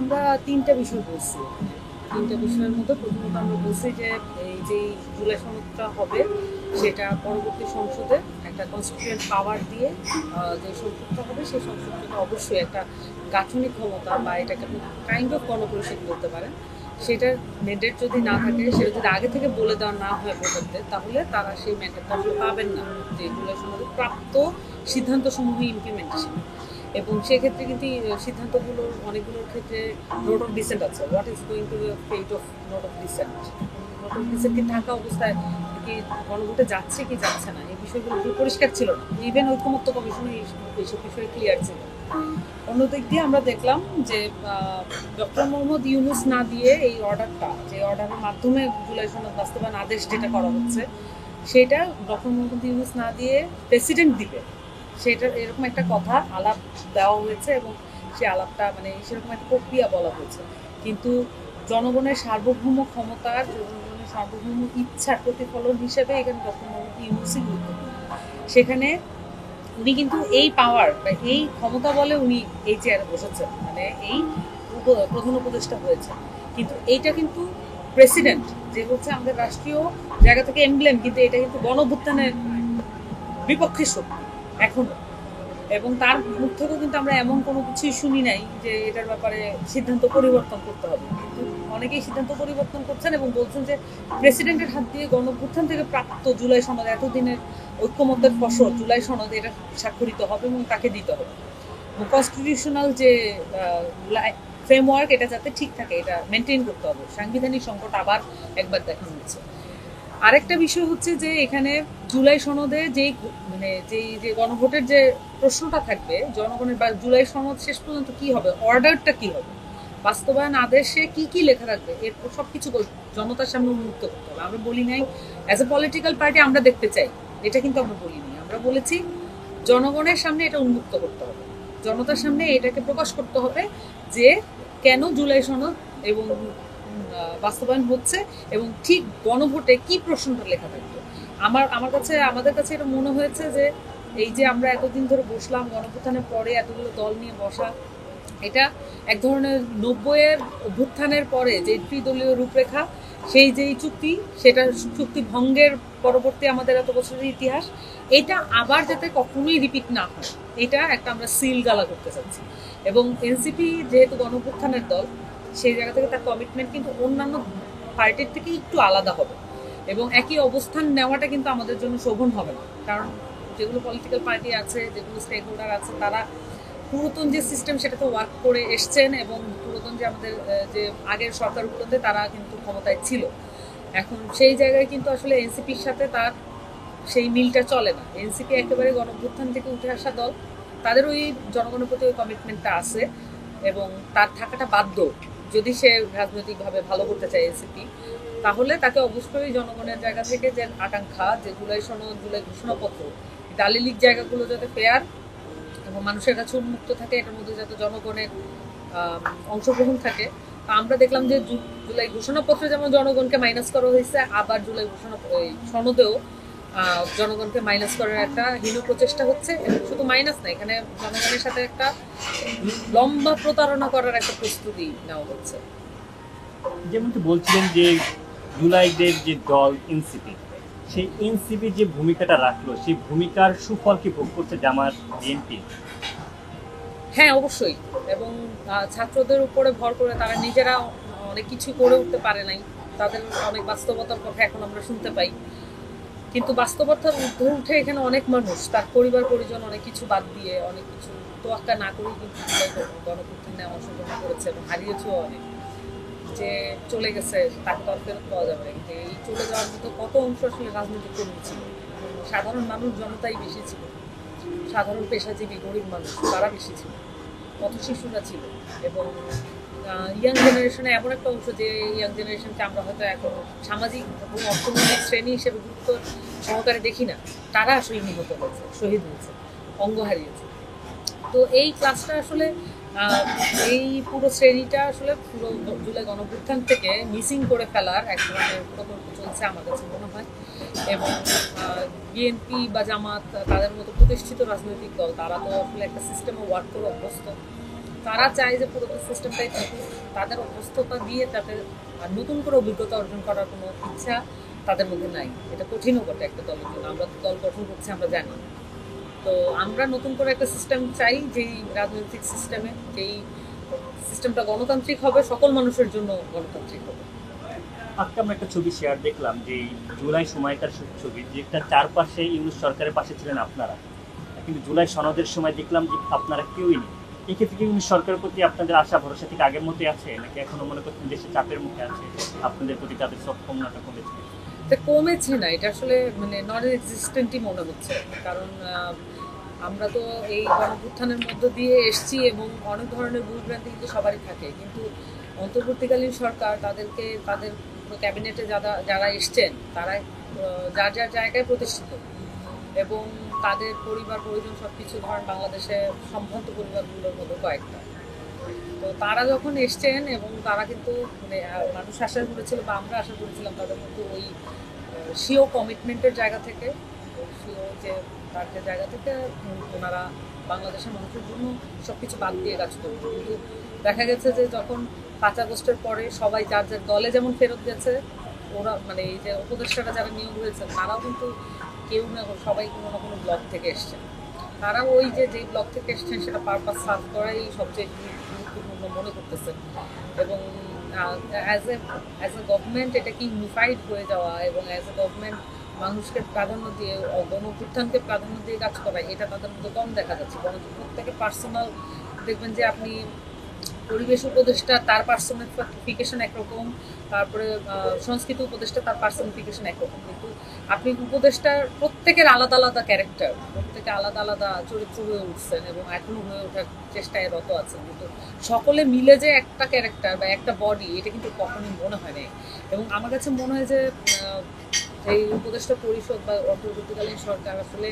আমরা ৩টা বিষয় বলছি। ৩টা বিষয়ের মধ্যে প্রথমত আমরা বলছি যে এই যে জুলাই সনদটা হবে সেটা পরবর্তী সংসদে একটা কনস্টিটিউয়েন্ট পাওয়ার দিয়ে যে সংসদটা হবে সেই সংসদটা অবশ্যই একটা গাঠনিক ক্ষমতা বা এটাকে আপনি কাইন্ড অফ গণপরিষদ বলতে পারেন। সেটার ম্যান্ডেট যদি না থাকে, সেটা যদি আগে থেকে বলে দেওয়া না হয় ভোটারদের, তাহলে তারা সেই ম্যান্ডেটটা আসলে পাবেন না যে জুলাই সনদে প্রাপ্ত সিদ্ধান্তসমূহ ইমপ্লিমেন্টেশন। এবং সেক্ষেত্রে কিন্তু সিদ্ধান্তগুলোর অনেকগুলোর ক্ষেত্রে নোট অফ ডিসেন্ট আছে। What is going to be fate of note of dissent? Note of dissent কি থাকা অবস্থায় কি গণভোটে যাচ্ছে কি যাচ্ছে না, এই বিষয়গুলো পরিষ্কার ছিল না। ইভেন ঐক্যমত্য কমিশনে এইসব বিষয়ে ক্লিয়ার ছিল। অন্যদিক দিয়ে আমরা দেখলাম যে ডক্টর মোহাম্মদ ইউনুস না দিয়ে এই অর্ডারটা, যে অর্ডারের মাধ্যমে জুলাই সনদ বাস্তবায়ন আদেশ যেটা করা হচ্ছে, সেটা ডক্টর মোহাম্মদ ইউনুস না দিয়ে প্রেসিডেন্ট দিবে, সেটার এরকম একটা কথা আলাপ দেওয়া হয়েছে এবং সেই আলাপটা মানে সেরকম একটা প্রক্রিয়া বলা হয়েছে। কিন্তু জনগণের সার্বভৌম ক্ষমতার, জনগণের সার্বভৌম ইচ্ছার প্রতিফলন হিসেবে এখানে ডক্টর মোহাম্মদ ইউনুসই গুরুত্বপূর্ণ। সেখানে উনি কিন্তু এই পাওয়ার বা এই ক্ষমতা বলে উনি এই চেয়ারে বসেছেন, মানে এই প্রধান উপদেষ্টা হয়েছে। কিন্তু এইটা কিন্তু প্রেসিডেন্ট, যে হচ্ছে আমাদের রাষ্ট্রীয় জায়গা থেকে এমব্লেম, কিন্তু এটা কিন্তু গণঅভ্যুত্থানের বিপক্ষে শক্তি এখনো। এবং তার মুখ থেকেও কিন্তু আমরা এমন কোনো কিছুই শুনি নাই যে এটার ব্যাপারে সিদ্ধান্ত পরিবর্তন করতে হবে। কিন্তু অনেকেই সিদ্ধান্ত পরিবর্তন করছেন এবং বলছেন যে প্রেসিডেন্টের হাত দিয়ে গণঅভ্যুত্থান থেকে প্রাপ্ত জুলাই সনদ, এতদিনের ঐক্যমত্যের ফসল জুলাই সনদ, এটা স্বাক্ষরিত হবে এবং তাকে দিতে হবে। কনস্টিটিউশনাল যে ফ্রেমওয়ার্ক, এটা যাতে ঠিক থাকে এটা মেনটেন করতে হবে। সাংবিধানিক সংকট আবার একবার দেখানো হচ্ছে। আরেকটা বিষয় হচ্ছে যে এখানে জুলাই সনদে যেই মানে যেই যে গণভোটের যে প্রশ্নটা থাকবে জনগণের, বা জুলাই সনদ শেষ পর্যন্ত কি হবে, অর্ডারটা কি হবে, বাস্তবায়ন আদেশে কি কি লেখা থাকবে, এর সবকিছু জনতার সামনে উন্মুক্ত করতে হবে। আমরা বলি নাই অ্যাজ এ পলিটিক্যাল পার্টি আমরা দেখতে চাই, এটা কিন্তু আমরা বলিনি। আমরা বলেছি জনগণের সামনে এটা উন্মুক্ত করতে হবে, জনতার সামনে এটাকে প্রকাশ করতে হবে যে কেন জুলাই সনদ এবং বাস্তবায়ন হচ্ছে এবং ঠিক গণভোটে কি প্রশ্নটা লেখা থাকবে। আমাদের কাছে এটা মনে হয়েছে যে এই যে আমরা এতদিন ধরে বসলাম, গণভোটনের পরে এতগুলো দল নিয়ে বসা, এটা এক ধরনের 90-এর অভ্যুত্থানের পরে যে ত্রিদলীয় রূপরেখা, সেই যেই চুক্তি, সেটা চুক্তি ভঙ্গের পরবর্তী আমাদের এত বছরের ইতিহাস, এটা আবার যাতে কখনোই রিপিট না হয়, এটা একটা আমরা সিল গালা করতে চাচ্ছি। এবং এনসিপি যেহেতু গণঅভ্যুত্থানের দল, সেই জায়গা থেকে তার কমিটমেন্ট কিন্তু অন্যান্য পার্টির থেকে একটু আলাদা হবে এবং একই অবস্থান নেওয়াটা কিন্তু আমাদের জন্য শোভন হবে না। কারণ যেগুলো পলিটিক্যাল পার্টি আছে, যেগুলো স্টেক হোল্ডার আছে, তারা পুরাতন যে সিস্টেম সেটাতে ওয়ার্ক করে এসছেন এবং পুরাতন যে আমাদের যে আগের সরকারগুলোতে তারা কিন্তু ক্ষমতায় ছিল। এখন সেই জায়গায় কিন্তু আসলে এনসিপির সাথে তার সেই মিলটা চলে না। এনসিপি একেবারে গণঅভ্যুত্থান থেকে উঠে আসা দল, তাদের ওই জনগণের প্রতি ওই কমিটমেন্টটা আছে এবং তার থাকাটা বাধ্য। যদি সে রাজনৈতিকভাবে ভালো করতে চায় এনসিপি, তাহলে তাকে অবশ্যই জনগণের জায়গা থেকে যে আকাঙ্ক্ষা, যে জুলাই সনদ, জুলাই ঘোষণাপত্র, দালিলিক জায়গাগুলো যাতে ফেয়ার এবং মানুষের কাছে উন্মুক্ত থাকে, এটার মধ্যে যাতে জনগণের অংশগ্রহণ থাকে। আমরা দেখলাম যে জুলাই ঘোষণাপত্রে যেমন জনগণকে মাইনাস করা হয়েছে, আবার জুলাই সনদেও জনগণকে মাইনাস করার একটা হীন প্রচেষ্টা হচ্ছে। এবং শুধু মাইনাস না, এখানে জনগণের সাথে একটা লম্বা প্রতারণা করার একটা প্রস্তুতি নেওয়া হচ্ছে। যেমনটি বলছিলেন যে জুলাইদের যে দল এনসিপি, সেই এনসিপি যে ভূমিকাটা রাখলো, সেই ভূমিকার সুফল কি ভোগ করছে জামাত বিএনপি? হ্যাঁ, অবশ্যই। এবং ছাত্রদের উপরে ভর করে তারা নিজেরা অনেক কিছু করে উঠতে পারে নাই, তাদের অনেক বাস্তবতার কথা এখন আমরা শুনতে পাই। কিন্তু বাস্তবতার ঊর্ধ্বে উঠে এখানে অনেক মানুষ তার পরিবার পরিজন অনেক কিছু বাদ দিয়ে, অনেক কিছু তোয়াক্কা না করেই কিন্তু গণঅভ্যুত্থানে অংশগ্রহণ করেছে এবং হারিয়েছেও অনেক। যে চলে গেছে তাকে তো আর ফেরত পাওয়া যাবে না, কিন্তু এই চলে যাওয়ার মতো কত অংশ আসলে রাজনৈতিক কর্মী ছিল, সাধারণ মানুষ জনতাই বেশি ছিল, সাধারণ পেশাজীবী গরিব মানুষ তারা বেশি ছিল, কত শিশুরা ছিল। এবং ইয়াং জেনারেশনে এমন একটা অংশ, যে ইয়াং জেনারেশনকে আমরা হয়তো এখন সামাজিক এবং অর্থনৈতিক শ্রেণী হিসেবে গুরুত্ব সহকারে দেখি না, তারা আসলে নিহত হয়েছে, শহীদ হয়েছে, অঙ্গ হারিয়েছে। তো এই ক্লাসটা আসলে এই পুরো শ্রেণীটা আসলে পুরো জুলাই গণঅভ্যুত্থান থেকে মিসিং করে ফেলার এক ধরনের প্রকল্প চলছে আমার কাছে মনে হয়। এবং বিএনপি বা জামাত, তাদের মতো প্রতিষ্ঠিত রাজনৈতিক দল, তারা তো আসলে একটা সিস্টেমে ওয়ার্ক করে অভ্যস্ত, তারা চায় যে পুরোপুরি সিস্টেমটাই থাকুক, তাদের অবস্থতা দিয়ে তাদের আর নতুন করে অভিজ্ঞতা অর্জন করার কোনো ইচ্ছা তাদের মধ্যে নাই। এটা কঠিনও বটে একটা দলের জন্য। আমরা তো দল গঠন করছি, আমরা জানি। তো আমরা নতুন করে একটা সিস্টেম চাই, যেই রাজনৈতিক সিস্টেমে, যেই সিস্টেমটা গণতান্ত্রিক হবে, সকল মানুষের জন্য গণতান্ত্রিক হবে। আজকে আমরা একটা ছবি শেয়ার দেখলাম যে জুলাই সময়কার ছবি, যেটা চারপাশে ইউনূস সরকারের পাশে ছিলেন আপনারা, কিন্তু জুলাই সনদের সময় দেখলাম যে আপনারা কেউই নেই। এক্ষেত্রে কি ইউনূস সরকারের প্রতি আপনাদের আশা ভরসা থেকে আগের মতোই আছে, নাকি এখনো মনে করছেন দেশে চাপের মুখে আছে, আপনাদের প্রতি তাদের সক্ষমতা কমেছে? এটা কমেছে না, এটা আসলে মানে নন এক্সিস্টেন্টই মনে হচ্ছে। কারণ আমরা তো এই গণঅভ্যুত্থানের মধ্য দিয়ে এসেছি এবং অনেক ধরনের ভুলভ্রান্তি কিন্তু সবারই থাকে, কিন্তু অন্তর্বর্তীকালীন সরকার তাদেরকে তাদের ক্যাবিনেটে যারা এসছেন তারা যার যার জায়গায় প্রতিষ্ঠিত, এবং তাদের পরিবার পরিজন সবকিছু ধরেন বাংলাদেশে সম্ভ্রান্ত পরিবারগুলোর মধ্যে কয়েকটা। তো তারা যখন এসছেন এবং তারা কিন্তু মানে মানুষ আশা করেছিল বা আমরা আশা করেছিলাম তাদের মধ্যে ওই স্বীয় কমিটমেন্টের জায়গা থেকে, স্বীয় যে তার যে জায়গা থেকে ওনারা বাংলাদেশের মানুষের জন্য সবকিছু বাদ দিয়ে কাজ করবে। কিন্তু দেখা গেছে যে যখন 5 আগস্টের পরে সবাই যার যার দলে যেমন ফেরত গেছে, ওরা মানে এই যে উপদেষ্টারা যারা নিয়োগ হয়েছেন তারাও কিন্তু কেউ না সবাই কোনো না কোনো ব্লক থেকে এসছেন। তারা ওই যে যেই ব্লক থেকে এসছেন সেটা পারপাস সার্ভ করাই সবচেয়ে গুরুত্বপূর্ণ মনে করতেছেন। এবং অ্যাজ এ গভর্নমেন্ট এটা কি ইউনিফাইড হয়ে যাওয়া এবং অ্যাজ এ গভর্নমেন্ট মানুষকে প্রাধান্য দিয়ে, গণঅভ্যুত্থানকে প্রাধান্য দিয়ে কাজ করা, এটা তাদের মধ্যে কম দেখা যাচ্ছে। প্রত্যেকে পার্সোনাল দেখবেন যে আপনি পরিবেশ উপদেষ্টা তার পার্সোনিফিকেশন একরকম, তারপরে সংস্কৃতি উপদেষ্টা তার পার্সোনিফিকেশন একরকম, কিন্তু আপনি উপদেষ্টার প্রত্যেকের আলাদা আলাদা ক্যারেক্টার, প্রত্যেকে আলাদা আলাদা চরিত্র হয়ে উঠছেন এবং এখনো হয়ে ওঠার চেষ্টায় রত আছেন, কিন্তু সকলে মিলে যে একটা ক্যারেক্টার বা একটা বডি, এটা কিন্তু কখনোই মনে হয় না। এবং আমার কাছে মনে হয় যে এই উপদেষ্টা পরিষদ বা অন্তর্বর্তীকালীন সরকার আসলে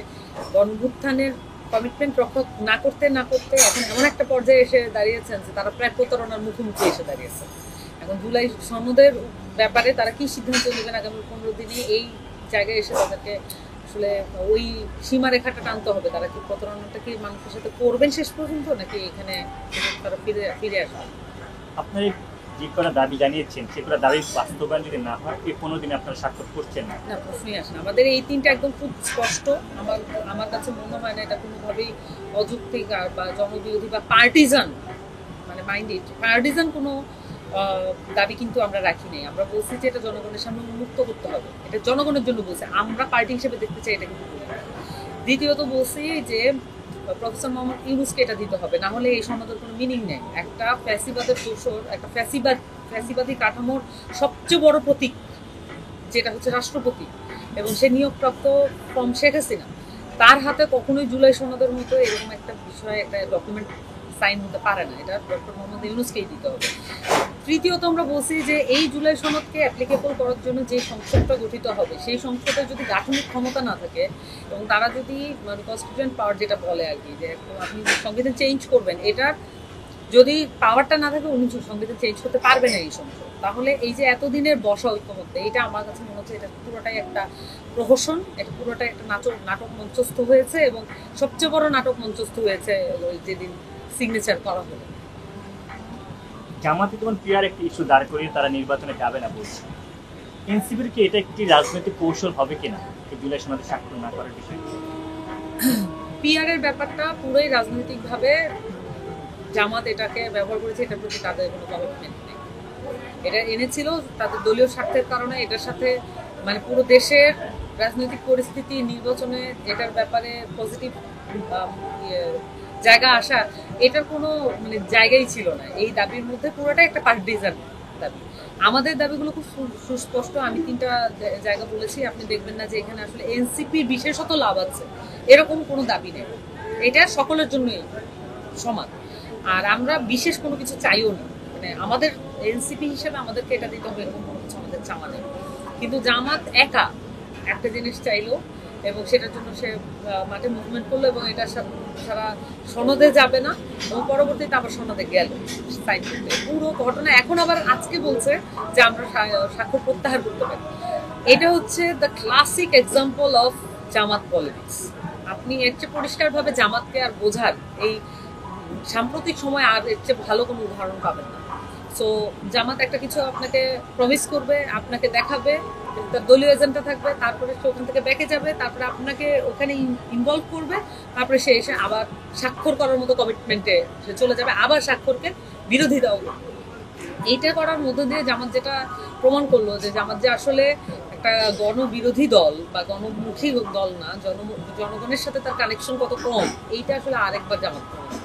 গণঅভ্যুত্থানের কমিটমেন্ট রক্ষা না করতে এখন এমন একটা পর্যায়ে এসে দাঁড়িয়েছেন যে তারা প্রায় প্রতারণার মুখোমুখি এসে দাঁড়িয়েছে। এখন জুলাই সনদের ব্যাপারে তারা কি সিদ্ধান্ত নেবেন আগামী 15 দিনে, এই জায়গায় এসে তাদেরকে আসলে ওই সীমারেখাটা টানতে হবে। তারা কি প্রতারণাটা কি মানুষের সাথে করবেন শেষ পর্যন্ত, নাকি এখানে তারা ফিরে আসবেন? আপনার যে কটা দাবি জানিয়েছেন সেগুলো দাবি বাস্তবায়ন যদি না হয় এই 15 দিনে আপনারা স্বাক্ষর করছেন না? না, প্রশ্নই আসে না। আমাদের এই তিনটা একদম খুব স্পষ্ট। আমার কাছে মনে হয় না এটা কোনোভাবেই অযৌক্তিক বা জনবিরোধী বা পার্টিজান, মানে মাইন্ডেড পার্টিজান কোনো দাবি কিন্তু আমরা রাখি নাই। আমরা বলছি যে এটা জনগণের সামনে উন্মুক্ত করতে হবে, এটা জনগণের জন্য বলছি, আমরা পার্টি হিসেবে দেখতে চাই এটা কিন্তু। দ্বিতীয়ত বলছি যে প্রফেসর মোহাম্মদ ইউনূসকে এটা দিতে হবে, না হলে এই সনদের কোনো মিনিং নেই। একটা ফ্যাসিবাদের দোসর, একটা ফ্যাসিবাদী কাঠামোর সবচেয়ে বড় প্রতীক যেটা হচ্ছে রাষ্ট্রপতি, এবং সে নিয়োগপ্রাপ্ত ফ্রম শেখ হাসিনা, তার হাতে কখনোই জুলাই সনদের মতো এরকম একটা বিষয়ে একটা ডকুমেন্ট সাইন হতে পারে না। এটা ডক্টর মোহাম্মদ ইউনূসকেই দিতে হবে। তৃতীয়ত আমরা বলছি যে এই জুলাই সনদকে অ্যাপ্লিকেবল করার জন্য যে সংসদটা গঠিত হবে, সেই সংসদের যদি গাঠনিক ক্ষমতা না থাকে এবং তারা যদি মানে কনস্টিটিউয়েন্ট পাওয়ার যেটা বলে আর কি, যে আপনি সংবিধান চেঞ্জ করবেন, এটার যদি পাওয়ারটা না থাকে উনি সংবিধান চেঞ্জ করতে পারবে না এই সংসদ, তাহলে এই যে এতদিনের বসা ঐক্যমত্যে, এটা আমার কাছে মনে হচ্ছে এটা পুরোটাই একটা প্রহসন, এটা পুরোটাই একটা নাটক মঞ্চস্থ হয়েছে, এবং সবচেয়ে বড় নাটক মঞ্চস্থ হয়েছে ওই যেদিন সিগনেচার করা হলো। জামাতে যেমন পিআর একটি ইস্যু দাঁড় করিয়ে তারা নির্বাচনে যাবে না বলছে, এনসিপির কি এটা একটি রাজনৈতিক কৌশল হবে কিনা এই জুলাই সনদে স্বাক্ষর না করার বিষয়ে? পিআর এর ব্যাপারটা পুরোই রাজনৈতিকভাবে জামাত এটাকে ব্যবহার করেছে, এটার প্রতি তাদের কোনো কমিটমেন্ট নেই। এটা এনেছিল তাদের দলীয় স্বার্থের কারণে, এটার সাথে মানে পুরো দেশের রাজনৈতিক পরিস্থিতি, নির্বাচনে এটার ব্যাপারে পজিটিভ জায়গা আসা, এটার কোনো মানে জায়গাই ছিল না। এই দাবির মধ্যে পুরোটাই একটা পার্টিজান দাবি। আমাদের দাবিগুলো খুব সুস্পষ্ট। আমি 3টা জায়গা বলেছি, আপনি দেখবেন না যে এখানে আসলে এনসিপির বিশেষত লাভ আছে এরকম কোনো দাবি নেই। এটা সকলের জন্যই সমান, আর আমরা বিশেষ কোনো কিছু চাইও না। মানে আমাদের এনসিপি হিসেবে আমাদেরকে এটা দিতে হবে এরকম কোনো কিছু আমাদের চাওয়া নেই। কিন্তু জামাত একা একটা জিনিস চাইলো এবং সেটার জন্য সে মাঠে মুভমেন্ট করলো, এবং এটা সারা সনদে যাবে না, এবং পরবর্তীতে আবার সনদে গেল সাইন করতে। পুরো ঘটনা এখন আবার আজকে বলছে যে আমরা স্বাক্ষর প্রত্যাহার করতে পারি। এটা হচ্ছে the classic example of Jamaat politics. আপনি এর চেয়ে পরিষ্কারভাবে জামাতকে আর বোঝার এই সাম্প্রতিক সময় আর এর চেয়ে ভালো কোনো উদাহরণ পাবেন না। সো জামাত একটা কিছু আপনাকে প্রমিস করবে, আপনাকে দেখাবে, তার দলীয় এজেন্ডা থাকবে, তারপরে সে ওখান থেকে ব্যাকে যাবে, তারপরে আপনাকে ওখানে ইনভলভ করবে, তারপরে সে এসে আবার স্বাক্ষর করার মতো কমিটমেন্টে সে চলে যাবে, আবার স্বাক্ষরকে বিরোধিতাও করবে। এইটা করার মধ্য দিয়ে জামাত যেটা প্রমাণ করলো যে জামাত যে আসলে একটা গণবিরোধী দল বা গণমুখী দল না, জনগণের সাথে তার কানেকশন কত কম, এইটা আসলে আরেকবার জামাত প্রমাণ।